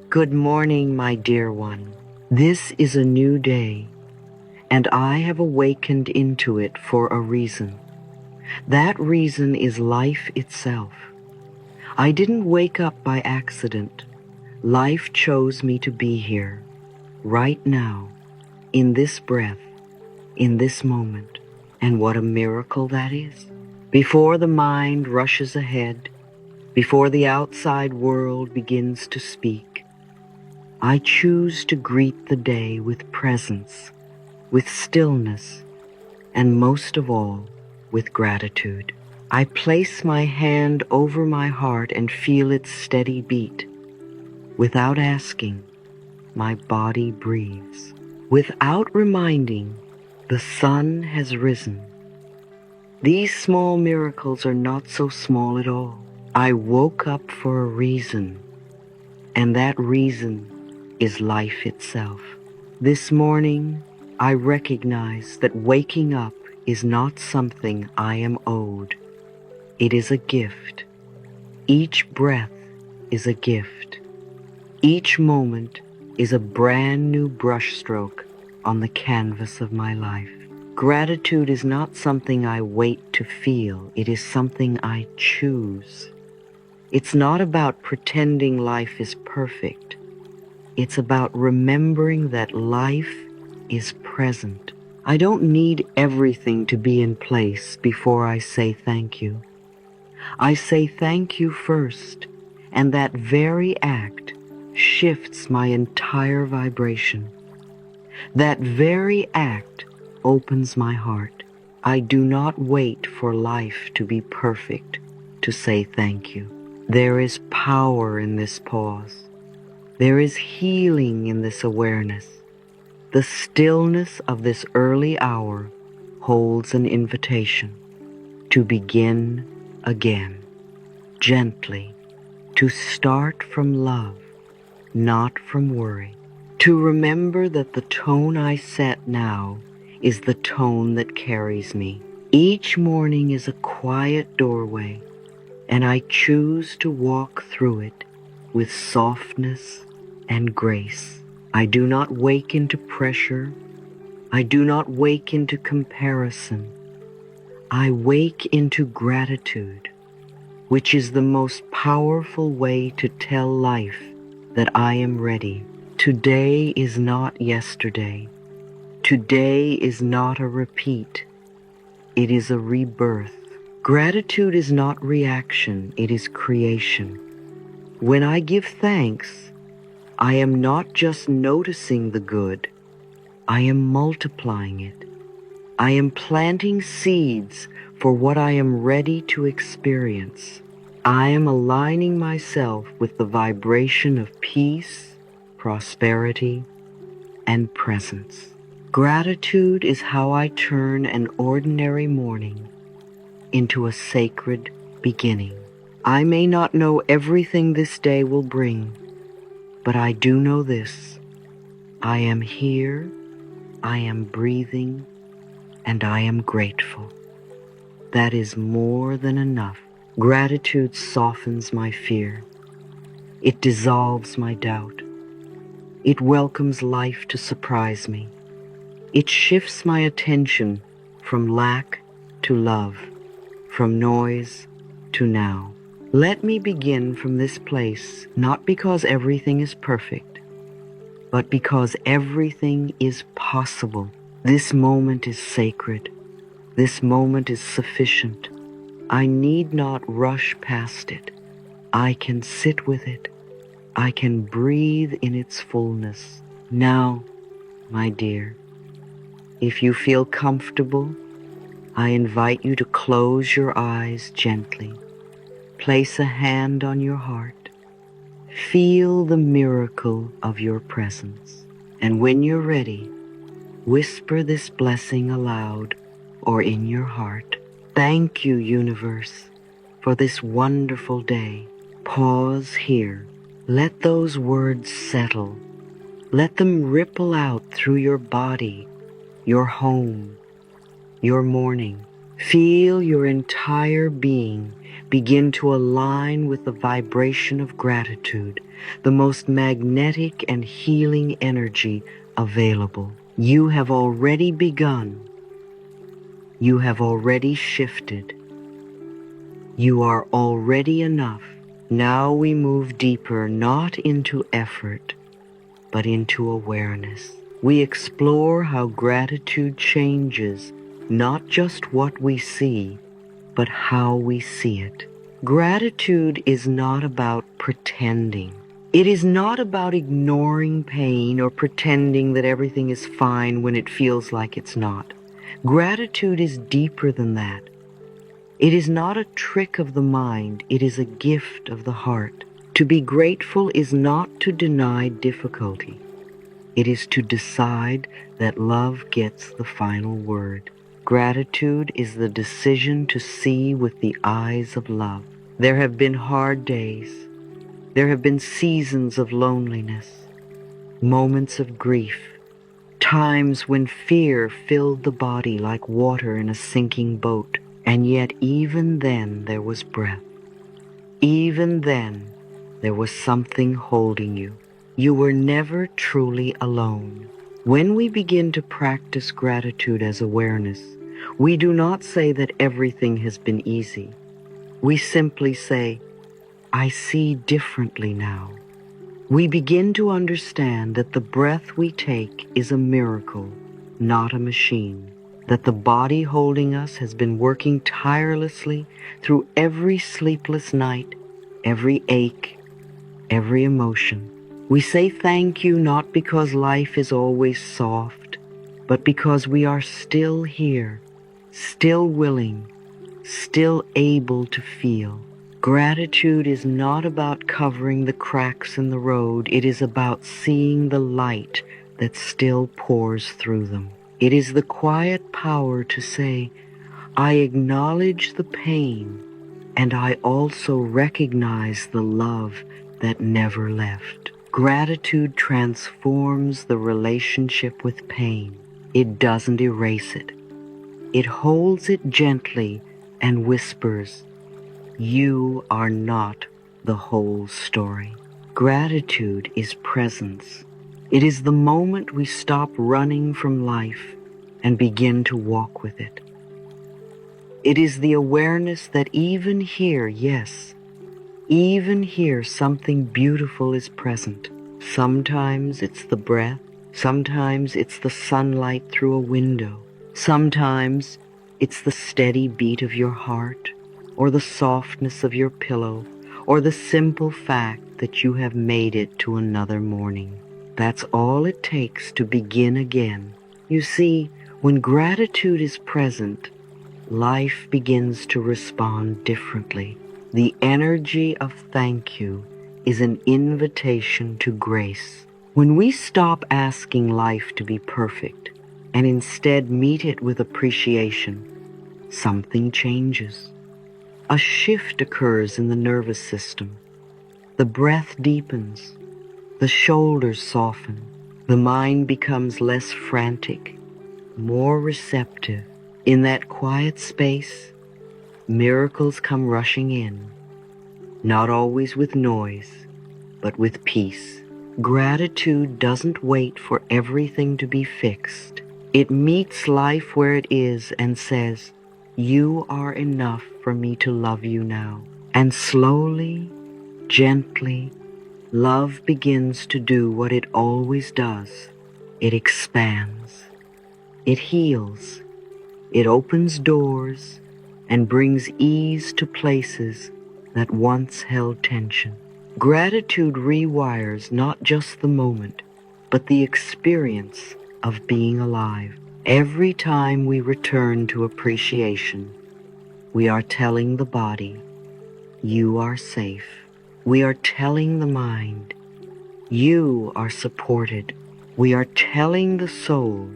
Good morning, my dear one. This is a new day, and I have awakened into it for a reason. That reason is life itself. I didn't wake up by accident. Life chose me to be here, right now, in this breath, in this moment. And what a miracle that is. Before the mind rushes ahead, before the outside world begins to speak, I choose to greet the day with presence, with stillness, and most of all, with gratitude. I place my hand over my heart and feel its steady beat. Without asking, my body breathes. Without reminding, the sun has risen. These small miracles are not so small at all. I woke up for a reason, and that reason is life itself. This morning, I recognize that waking up is not something I am owed. It is a gift. Each breath is a gift. Each moment is a brand new brushstroke on the canvas of my life. Gratitude is not something I wait to feel. It is something I choose. It's not about pretending life is perfect. It's about remembering that life is present. I don't need everything to be in place before I say thank you. I say thank you first, and that very act shifts my entire vibration. That very act opens my heart. I do not wait for life to be perfect to say thank you. There is power in this pause. There is healing in this awareness. The stillness of this early hour holds an invitation to begin again, gently, to start from love, not from worry, to remember that the tone I set now is the tone that carries me. Each morning is a quiet doorway, and I choose to walk through it with softness and grace. I do not wake into pressure. I do not wake into comparison. I wake into gratitude, which is the most powerful way to tell life that I am ready. Today is not yesterday. Today is not a repeat. It is a rebirth. Gratitude is not reaction, it is creation. When I give thanks, I am not just noticing the good, I am multiplying it. I am planting seeds for what I am ready to experience. I am aligning myself with the vibration of peace, prosperity, and presence. Gratitude is how I turn an ordinary morning into a sacred beginning. I may not know everything this day will bring, but I do know this. I am here, I am breathing, and I am grateful. That is more than enough. Gratitude softens my fear. It dissolves my doubt. It welcomes life to surprise me. It shifts my attention from lack to love, from noise to now. Let me begin from this place, not because everything is perfect, but because everything is possible. This moment is sacred. This moment is sufficient. I need not rush past it. I can sit with it. I can breathe in its fullness. Now, my dear, if you feel comfortable, I invite you to close your eyes gently. Place a hand on your heart. Feel the miracle of your presence. And when you're ready, whisper this blessing aloud or in your heart. Thank you, universe, for this wonderful day. Pause here. Let those words settle. Let them ripple out through your body, your home, your morning. Feel your entire being begin to align with the vibration of gratitude, the most magnetic and healing energy available. You have already begun. You have already shifted. You are already enough. Now we move deeper, not into effort, but into awareness. We explore how gratitude changes not just what we see, but how we see it. Gratitude is not about pretending. It is not about ignoring pain or pretending that everything is fine when it feels like it's not. Gratitude is deeper than that. It is not a trick of the mind, it is a gift of the heart. To be grateful is not to deny difficulty. It is to decide that love gets the final word. Gratitude is the decision to see with the eyes of love. There have been hard days. There have been seasons of loneliness, moments of grief, times when fear filled the body like water in a sinking boat. And yet even then there was breath. Even then there was something holding you. You were never truly alone. When we begin to practice gratitude as awareness, we do not say that everything has been easy. We simply say, I see differently now. We begin to understand that the breath we take is a miracle, not a machine. That the body holding us has been working tirelessly through every sleepless night, every ache, every emotion. We say thank you not because life is always soft, but because we are still here, still willing, still able to feel. Gratitude is not about covering the cracks in the road. It is about seeing the light that still pours through them. It is the quiet power to say, I acknowledge the pain, and I also recognize the love that never left. Gratitude transforms the relationship with pain. It doesn't erase it. It holds it gently and whispers, you are not the whole story. Gratitude is presence. It is the moment we stop running from life and begin to walk with it. It is the awareness that even here, yes, even here something beautiful is present. Sometimes it's the breath, sometimes it's the sunlight through a window, sometimes it's the steady beat of your heart, or the softness of your pillow, or the simple fact that you have made it to another morning. That's all it takes to begin again. You see, when gratitude is present, life begins to respond differently. The energy of thank you is an invitation to grace. When we stop asking life to be perfect and instead meet it with appreciation, something changes. A shift occurs in the nervous system. The breath deepens. The shoulders soften. The mind becomes less frantic, more receptive. In that quiet space, miracles come rushing in, not always with noise, but with peace. Gratitude doesn't wait for everything to be fixed. It meets life where it is and says, you are enough for me to love you now. And slowly, gently, love begins to do what it always does. It expands. It heals. It opens doors and brings ease to places that once held tension. Gratitude rewires not just the moment, but the experience of being alive. Every time we return to appreciation, we are telling the body, you are safe. We are telling the mind, you are supported. We are telling the soul,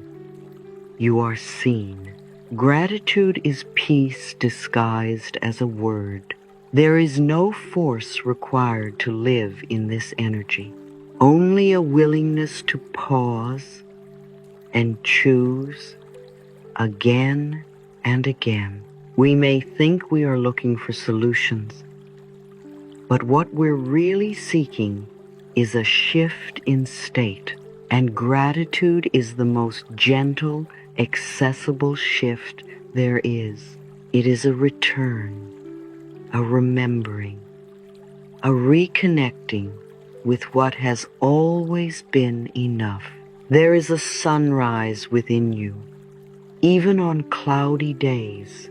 you are seen. Gratitude is peace disguised as a word. There is no force required to live in this energy, only a willingness to pause and choose again and again. We may think we are looking for solutions, but what we're really seeking is a shift in state. And gratitude is the most gentle, accessible shift there is. It is a return, a remembering, a reconnecting with what has always been enough. There is a sunrise within you. Even on cloudy days,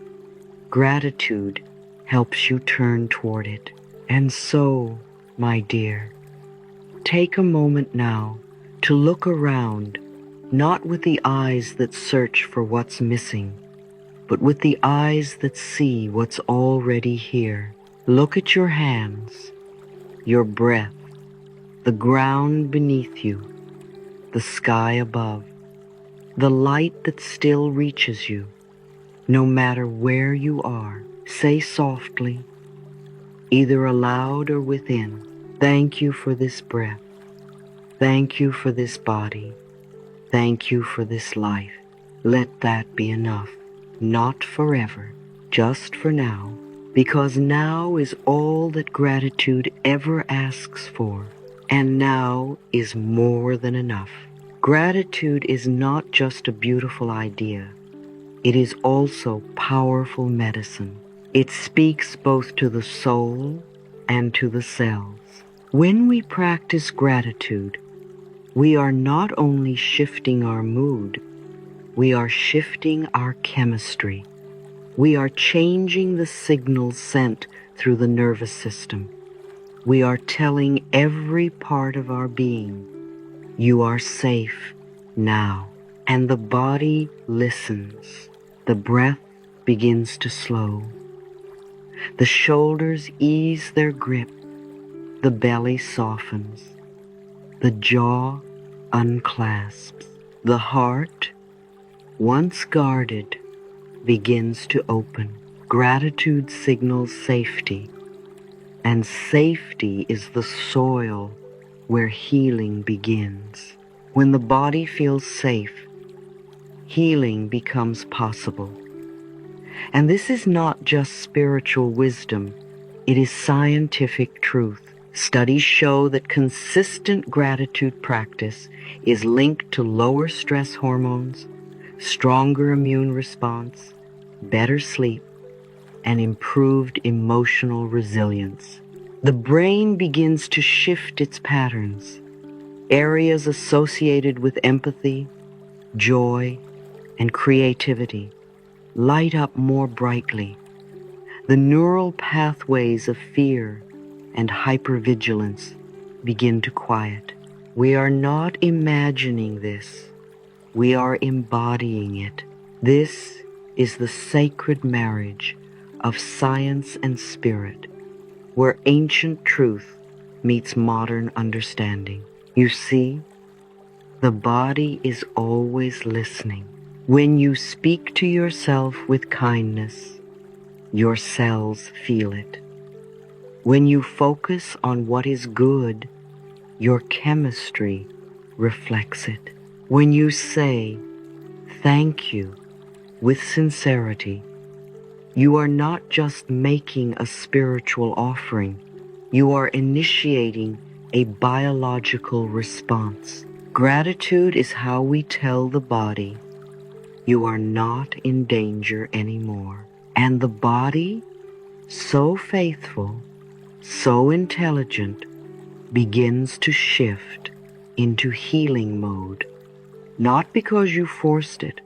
gratitude helps you turn toward it. And so, my dear, take a moment now to look around, not with the eyes that search for what's missing, but with the eyes that see what's already here. Look at your hands, your breath, the ground beneath you, the sky above, the light that still reaches you, no matter where you are. Say softly, either aloud or within, "Thank you for this breath. Thank you for this body. Thank you for this life." Let that be enough. Not forever, just for now, because now is all that gratitude ever asks for, and now is more than enough. Gratitude is not just a beautiful idea. It is also powerful medicine. It speaks both to the soul and to the cells. When we practice gratitude, we are not only shifting our mood, we are shifting our chemistry. We are changing the signals sent through the nervous system. We are telling every part of our being, "You are safe now." And the body listens. The breath begins to slow. The shoulders ease their grip. The belly softens. The jaw unclasps. The heart, once guarded, begins to open. Gratitude signals safety, and safety is the soil where healing begins. When the body feels safe, healing becomes possible. And this is not just spiritual wisdom, it is scientific truth. Studies show that consistent gratitude practice is linked to lower stress hormones, stronger immune response, better sleep, and improved emotional resilience. The brain begins to shift its patterns. Areas associated with empathy, joy, and creativity light up more brightly. The neural pathways of fear and hypervigilance begin to quiet. We are not imagining this. We are embodying it. This is the sacred marriage of science and spirit, where ancient truth meets modern understanding. You see, the body is always listening. When you speak to yourself with kindness, your cells feel it. When you focus on what is good, your chemistry reflects it. When you say, "Thank you," with sincerity, you are not just making a spiritual offering, you are initiating a biological response. Gratitude is how we tell the body, "You are not in danger anymore." And the body, so faithful, so intelligent, begins to shift into healing mode, not because you forced it,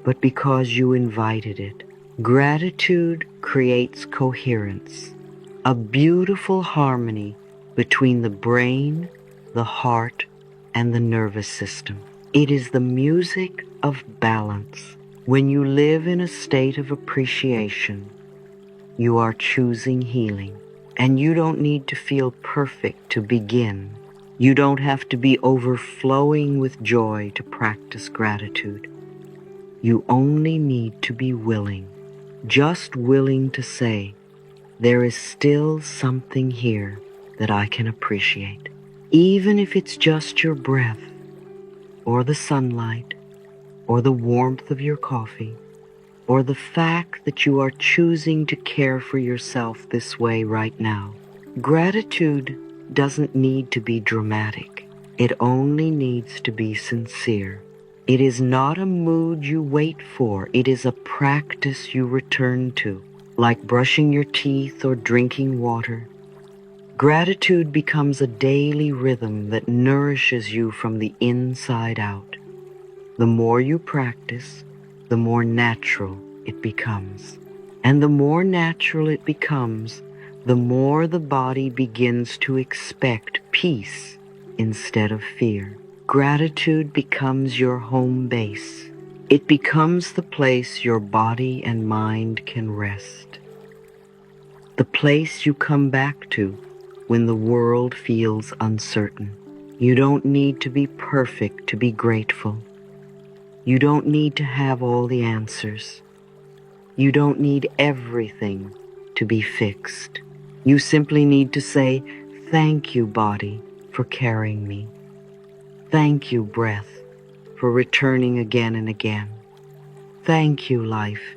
but because you invited it. Gratitude creates coherence, a beautiful harmony between the brain, the heart, and the nervous system. It is the music of balance. When you live in a state of appreciation, you are choosing healing. And you don't need to feel perfect to begin. You don't have to be overflowing with joy to practice gratitude. You only need to be willing, just willing to say, "There is still something here that I can appreciate." Even if it's just your breath, or the sunlight, or the warmth of your coffee, or the fact that you are choosing to care for yourself this way right now. Gratitude doesn't need to be dramatic. It only needs to be sincere. It is not a mood you wait for. It is a practice you return to, like brushing your teeth or drinking water. Gratitude becomes a daily rhythm that nourishes you from the inside out. The more you practice, the more natural it becomes. And the more natural it becomes, the more the body begins to expect peace instead of fear. Gratitude becomes your home base. It becomes the place your body and mind can rest. The place you come back to when the world feels uncertain. You don't need to be perfect to be grateful. You don't need to have all the answers. You don't need everything to be fixed. You simply need to say, "Thank you, body, for carrying me. Thank you, breath, for returning again and again. Thank you, life,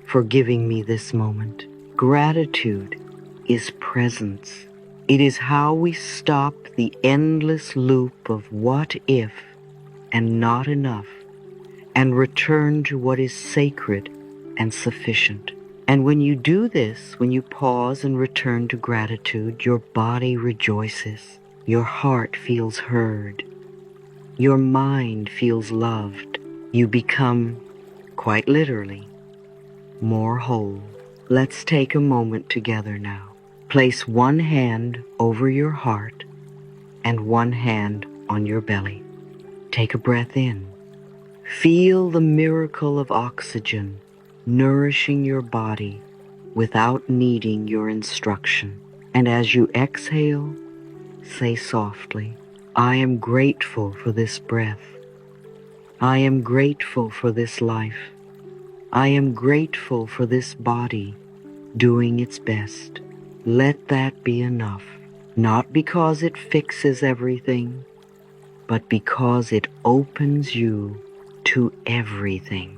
for giving me this moment." Gratitude is presence. It is how we stop the endless loop of what if and not enough, and return to what is sacred and sufficient. And when you do this, when you pause and return to gratitude, your body rejoices, your heart feels heard, your mind feels loved. You become, quite literally, more whole. Let's take a moment together now. Place one hand over your heart and one hand on your belly. Take a breath in. Feel the miracle of oxygen nourishing your body without needing your instruction. And as you exhale, say softly, "I am grateful for this breath. I am grateful for this life. I am grateful for this body doing its best." Let that be enough, not because it fixes everything, but because it opens you to everything.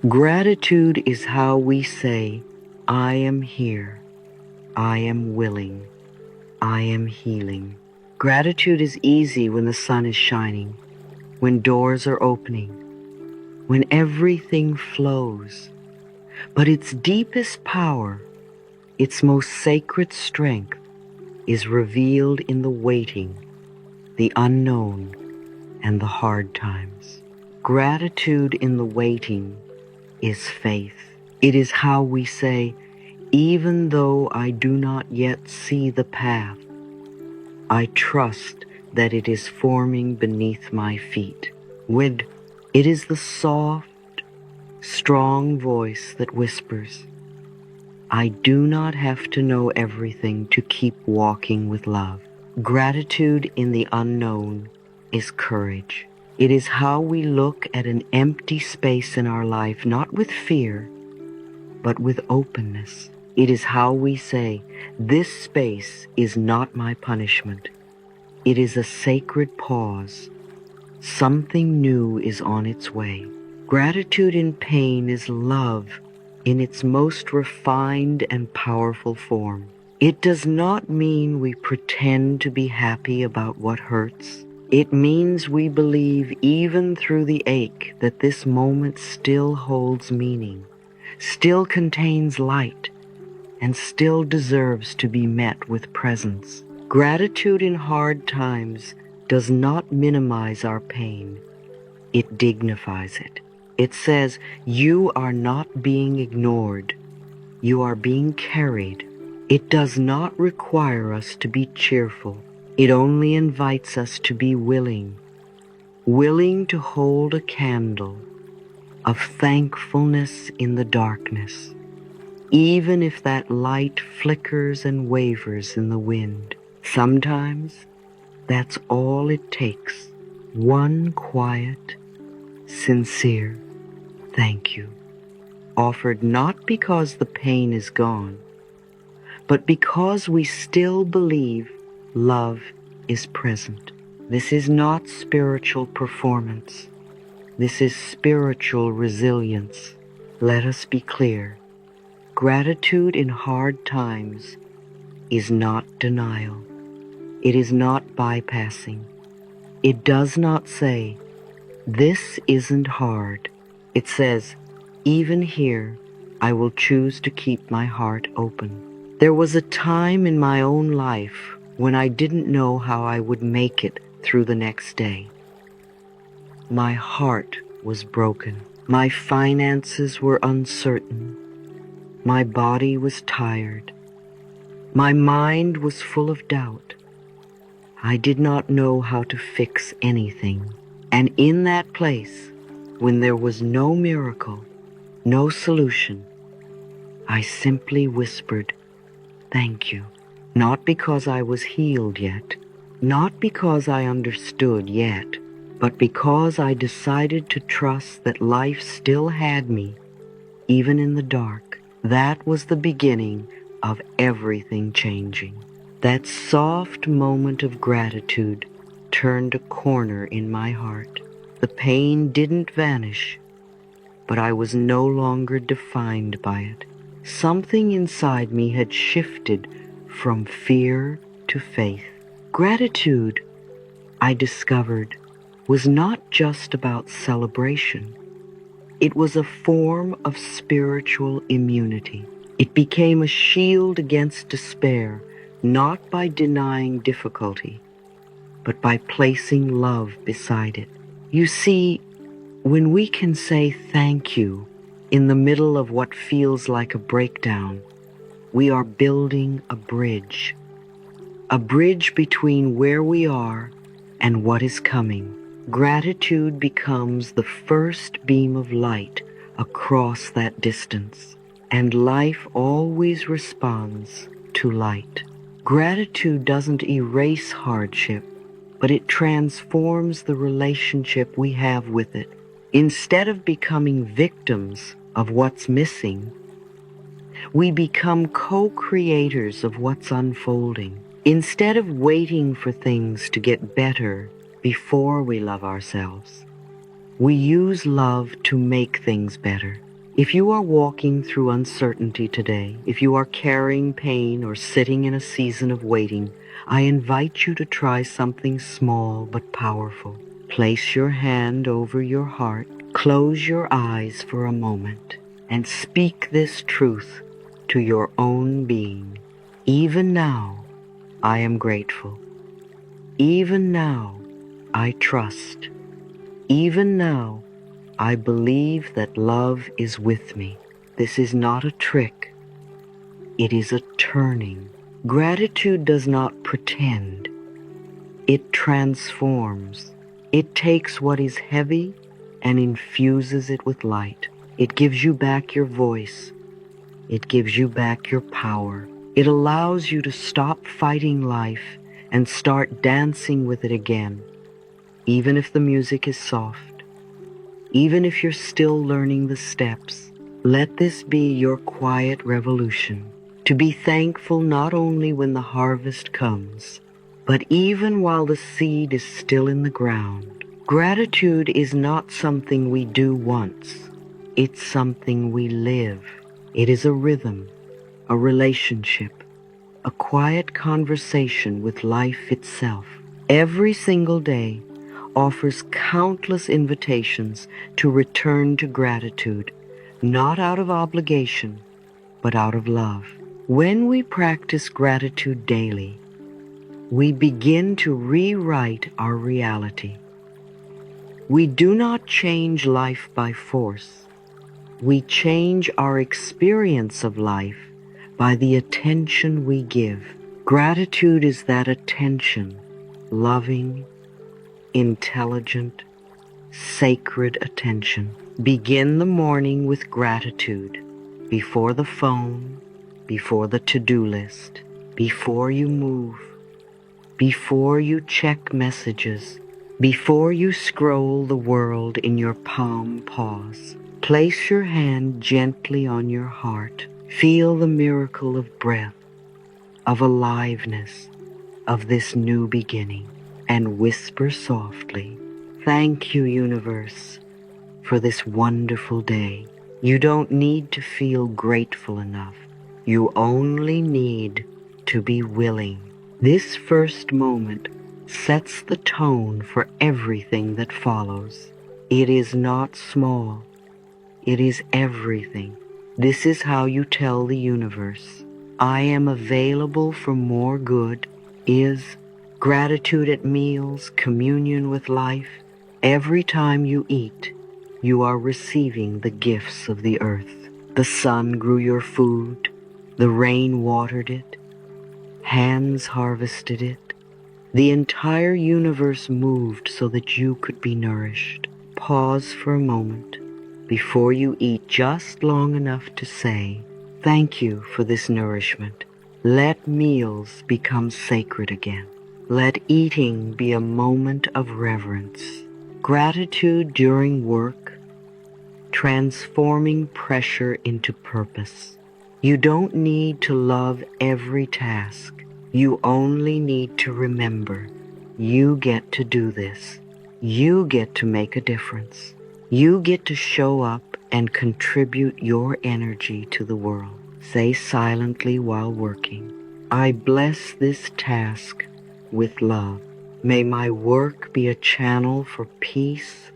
Gratitude is how we say, "I am here, I am willing, I am healing." Gratitude is easy when the sun is shining, when doors are opening, when everything flows. But its deepest power, its most sacred strength, is revealed in the waiting, the unknown, and the hard times. Gratitude in the waiting is faith. It is how we say, "Even though I do not yet see the path, I trust that it is forming beneath my feet." It is the soft, strong voice that whispers, "I do not have to know everything to keep walking with love." Gratitude in the unknown is courage. It is how we look at an empty space in our life, not with fear, but with openness. It is how we say, "This space is not my punishment. It is a sacred pause. Something new is on its way." Gratitude in pain is love in its most refined and powerful form. It does not mean we pretend to be happy about what hurts. It means we believe even through the ache that this moment still holds meaning, still contains light, and still deserves to be met with presence. Gratitude in hard times does not minimize our pain. It dignifies it. It says, "You are not being ignored. You are being carried." It does not require us to be cheerful. It only invites us to be willing to hold a candle of thankfulness in the darkness, even if that light flickers and wavers in the wind. Sometimes that's all it takes. One quiet, sincere thank you, offered not because the pain is gone, but because we still believe love is present. This is not spiritual performance. This is spiritual resilience. Let us be clear. Gratitude in hard times is not denial. It is not bypassing. It does not say, "This isn't hard." It says, "Even here, I will choose to keep my heart open." There was a time in my own life when I didn't know how I would make it through the next day. My heart was broken. My finances were uncertain. My body was tired. My mind was full of doubt. I did not know how to fix anything. And in that place, when there was no miracle, no solution, I simply whispered, "Thank you." Not because I was healed yet, not because I understood yet, but because I decided to trust that life still had me, even in the dark. That was the beginning of everything changing. That soft moment of gratitude turned a corner in my heart. The pain didn't vanish, but I was no longer defined by it. Something inside me had shifted from fear to faith. Gratitude, I discovered, was not just about celebration. It was a form of spiritual immunity. It became a shield against despair, not by denying difficulty, but by placing love beside it. You see, when we can say thank you in the middle of what feels like a breakdown, we are building a bridge between where we are and what is coming. Gratitude becomes the first beam of light across that distance, and life always responds to light. Gratitude doesn't erase hardship, but it transforms the relationship we have with it. Instead of becoming victims of what's missing, we become co-creators of what's unfolding. Instead of waiting for things to get better before we love ourselves, we use love to make things better. If you are walking through uncertainty today, if you are carrying pain or sitting in a season of waiting, I invite you to try something small but powerful. Place your hand over your heart, close your eyes for a moment, and speak this truth to your own being. Even now, I am grateful. Even now, I trust. Even now, I believe that love is with me. This is not a trick. It is a turning. Gratitude does not pretend. It transforms. It takes what is heavy and infuses it with light. It gives you back your voice. It gives you back your power. It allows you to stop fighting life and start dancing with it again, even if the music is soft. Even if you're still learning the steps, let this be your quiet revolution, to be thankful not only when the harvest comes, but even while the seed is still in the ground. Gratitude is not something we do once. It's something we live. It is a rhythm, a relationship, a quiet conversation with life itself. Every single day offers countless invitations to return to gratitude, not out of obligation, but out of love. When we practice gratitude daily, we begin to rewrite our reality. We do not change life by force. We change our experience of life by the attention we give. Gratitude is that attention, loving, intelligent, sacred attention. Begin the morning with gratitude, before the phone, before the to-do list, before you move, before you check messages, before you scroll the world in your palm paws. Place your hand gently on your heart. Feel the miracle of breath, of aliveness, of this new beginning, and whisper softly, "Thank you, universe, for this wonderful day. You don't need to feel grateful enough. You only need to be willing. This first moment sets the tone for everything that follows. It is not small. It is everything. This is how you tell the universe, I am available for more good. Is gratitude at meals, communion with life. Every time you eat, you are receiving the gifts of the earth. The sun grew your food. The rain watered it. Hands harvested it. The entire universe moved so that you could be nourished. Pause for a moment before you eat, just long enough to say, thank you for this nourishment. Let meals become sacred again. Let eating be a moment of reverence. Gratitude during work, transforming pressure into purpose. You don't need to love every task. You only need to remember, you get to do this. You get to make a difference. You get to show up and contribute your energy to the world. Say silently while working, I bless this task with love. May my work be a channel for peace,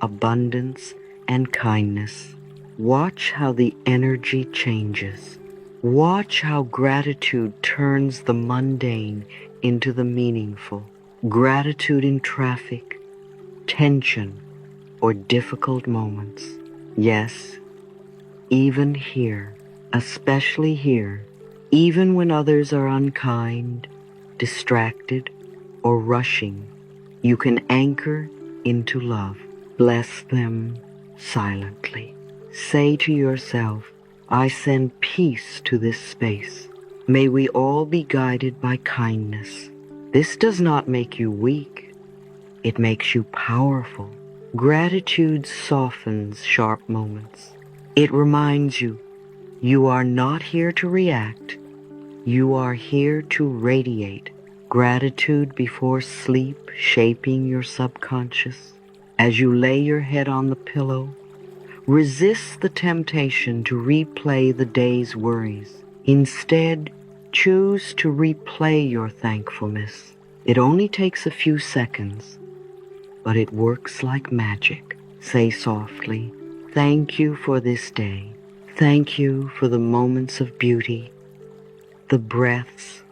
abundance, and kindness. Watch how the energy changes. Watch how gratitude turns the mundane into the meaningful. Gratitude in traffic, tension, or difficult moments. Yes, even here, especially here, even when others are unkind, distracted, or rushing, you can anchor into love. Bless them silently. Say to yourself, I send peace to this space. May we all be guided by kindness. This does not make you weak. It makes you powerful. Gratitude softens sharp moments. It reminds you, you are not here to react. You are here to radiate. Gratitude before sleep, shaping your subconscious. As you lay your head on the pillow, resist the temptation to replay the day's worries. Instead, choose to replay your thankfulness. It only takes a few seconds, but it works like magic. Say softly, thank you for this day. Thank you for the moments of beauty, the breaths,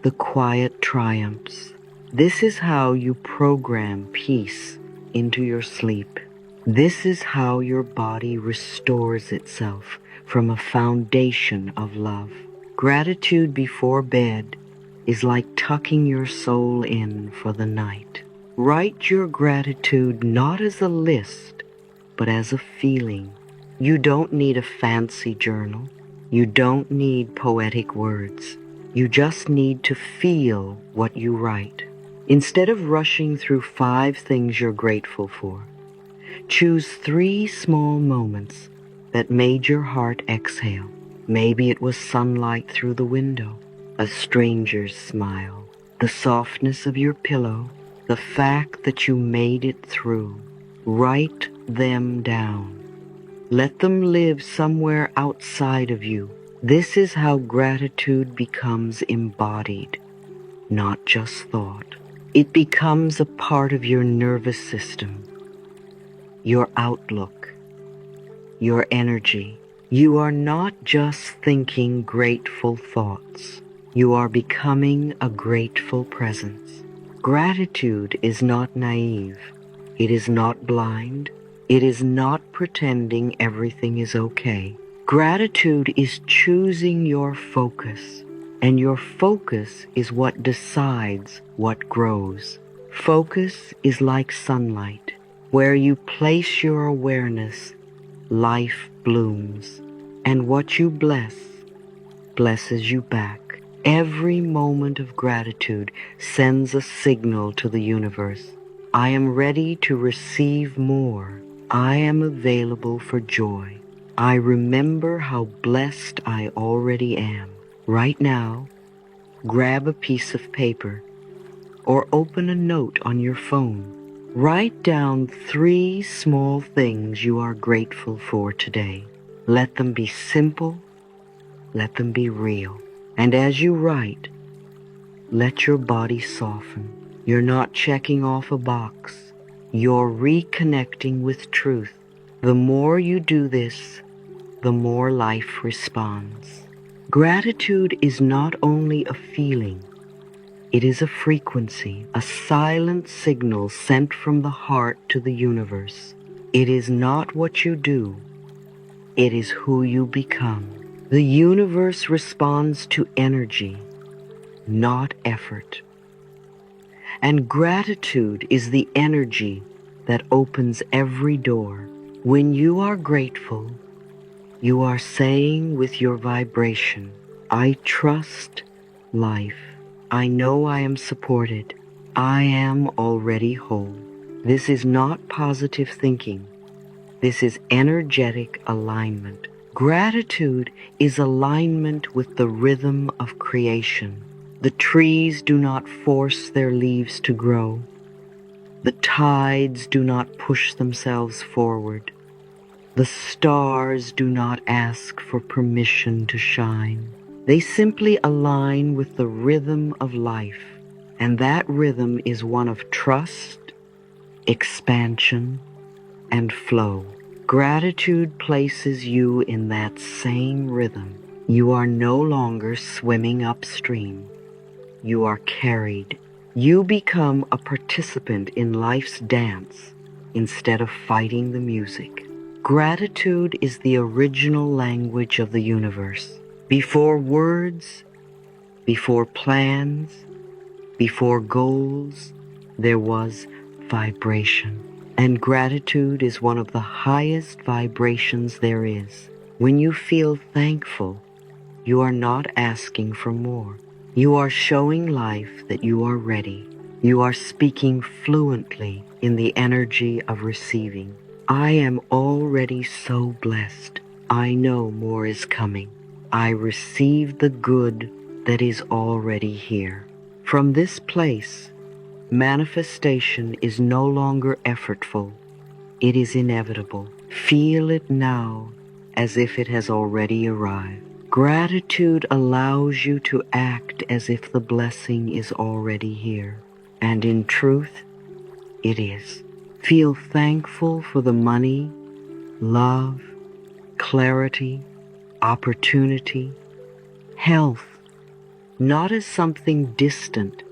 the quiet triumphs. This is how you program peace into your sleep. This is how your body restores itself from a foundation of love. Gratitude before bed is like tucking your soul in for the night. Write your gratitude not as a list, but as a feeling. You don't need a fancy journal. You don't need poetic words. You just need to feel what you write. Instead of rushing through 5 things you're grateful for, choose 3 small moments that made your heart exhale. Maybe it was sunlight through the window, a stranger's smile, the softness of your pillow, the fact that you made it through. Write them down. Let them live somewhere outside of you. This is how gratitude becomes embodied, not just thought. It becomes a part of your nervous system, your outlook, your energy. You are not just thinking grateful thoughts. You are becoming a grateful presence. Gratitude is not naive. It is not blind. It is not pretending everything is okay. Gratitude is choosing your focus, and your focus is what decides what grows. Focus is like sunlight. Where you place your awareness, life blooms, and what you bless, blesses you back. Every moment of gratitude sends a signal to the universe. I am ready to receive more. I am available for joy. I remember how blessed I already am. Right now, grab a piece of paper or open a note on your phone. Write down 3 small things you are grateful for today. Let them be simple, let them be real. And as you write, let your body soften. You're not checking off a box. You're reconnecting with truth. The more you do this, the more life responds. Gratitude is not only a feeling, it is a frequency, a silent signal sent from the heart to the universe. It is not what you do, it is who you become. The universe responds to energy, not effort. And gratitude is the energy that opens every door. When you are grateful, you are saying with your vibration, I trust life. I know I am supported. I am already whole. This is not positive thinking. This is energetic alignment. Gratitude is alignment with the rhythm of creation. The trees do not force their leaves to grow. The tides do not push themselves forward. The stars do not ask for permission to shine. They simply align with the rhythm of life, and that rhythm is one of trust, expansion, and flow. Gratitude places you in that same rhythm. You are no longer swimming upstream. You are carried. You become a participant in life's dance instead of fighting the music. Gratitude is the original language of the universe. Before words, before plans, before goals, there was vibration. And gratitude is one of the highest vibrations there is. When you feel thankful, you are not asking for more. You are showing life that you are ready. You are speaking fluently in the energy of receiving. I am already so blessed. I know more is coming. I receive the good that is already here. From this place, manifestation is no longer effortful. It is inevitable. Feel it now as if it has already arrived. Gratitude allows you to act as if the blessing is already here. And in truth, it is. Feel thankful for the money, love, clarity, opportunity, health, not as something distant,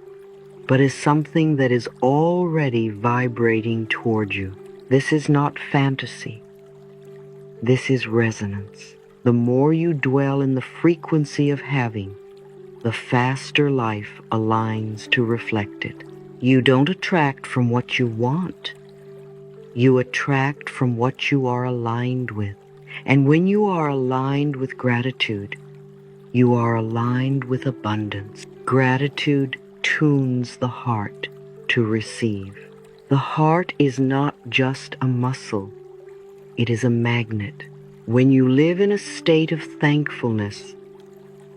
but as something that is already vibrating toward you. This is not fantasy. This is resonance. The more you dwell in the frequency of having, the faster life aligns to reflect it. You don't attract from what you want. You attract from what you are aligned with. And when you are aligned with gratitude, you are aligned with abundance. Gratitude tunes the heart to receive. The heart is not just a muscle. It is a magnet. When you live in a state of thankfulness,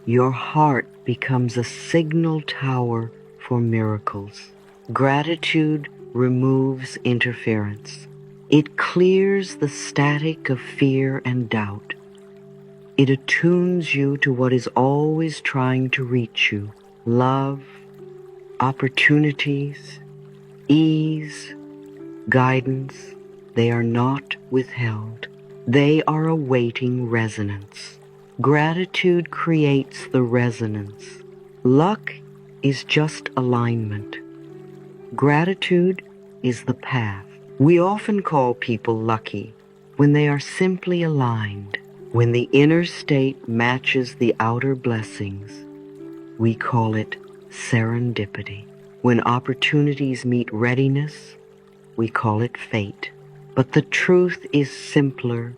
your heart becomes a signal tower for miracles. Gratitude removes interference. It clears the static of fear and doubt. It attunes you to what is always trying to reach you. Love, opportunities, ease, guidance, they are not withheld. They are awaiting resonance. Gratitude creates the resonance. Luck is just alignment. Gratitude is the path. We often call people lucky when they are simply aligned. When the inner state matches the outer blessings, we call it serendipity. When opportunities meet readiness, we call it fate. But the truth is simpler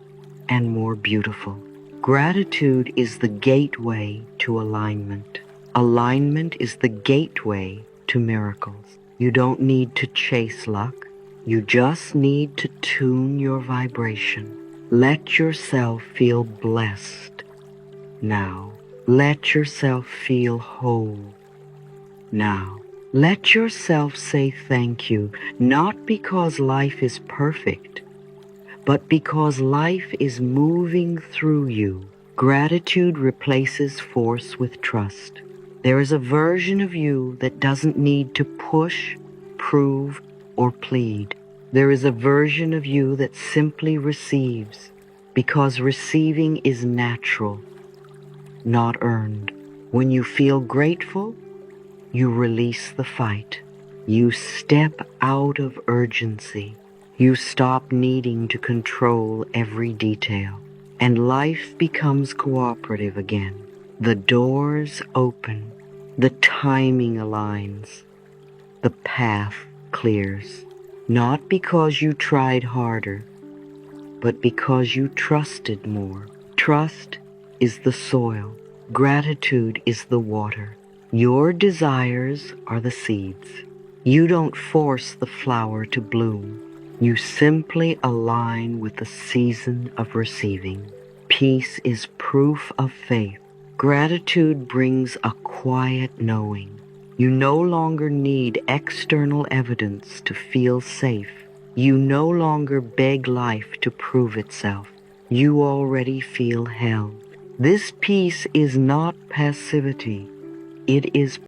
and more beautiful. Gratitude is the gateway to alignment. Alignment is the gateway to miracles. You don't need to chase luck. You just need to tune your vibration. Let yourself feel blessed now. Let yourself feel whole now. Let yourself say thank you, not because life is perfect, but because life is moving through you. Gratitude replaces force with trust. There is a version of you that doesn't need to push, prove, or plead. There is a version of you that simply receives, because receiving is natural, not earned. When you feel grateful, you release the fight. You step out of urgency. You stop needing to control every detail. And life becomes cooperative again. The doors open. The timing aligns. The path clears. Not because you tried harder, but because you trusted more. Trust is the soil. Gratitude is the water. Your desires are the seeds. You don't force the flower to bloom. You simply align with the season of receiving. Peace is proof of faith. Gratitude brings a quiet knowing. You no longer need external evidence to feel safe. You no longer beg life to prove itself. You already feel held. This peace is not passivity. It is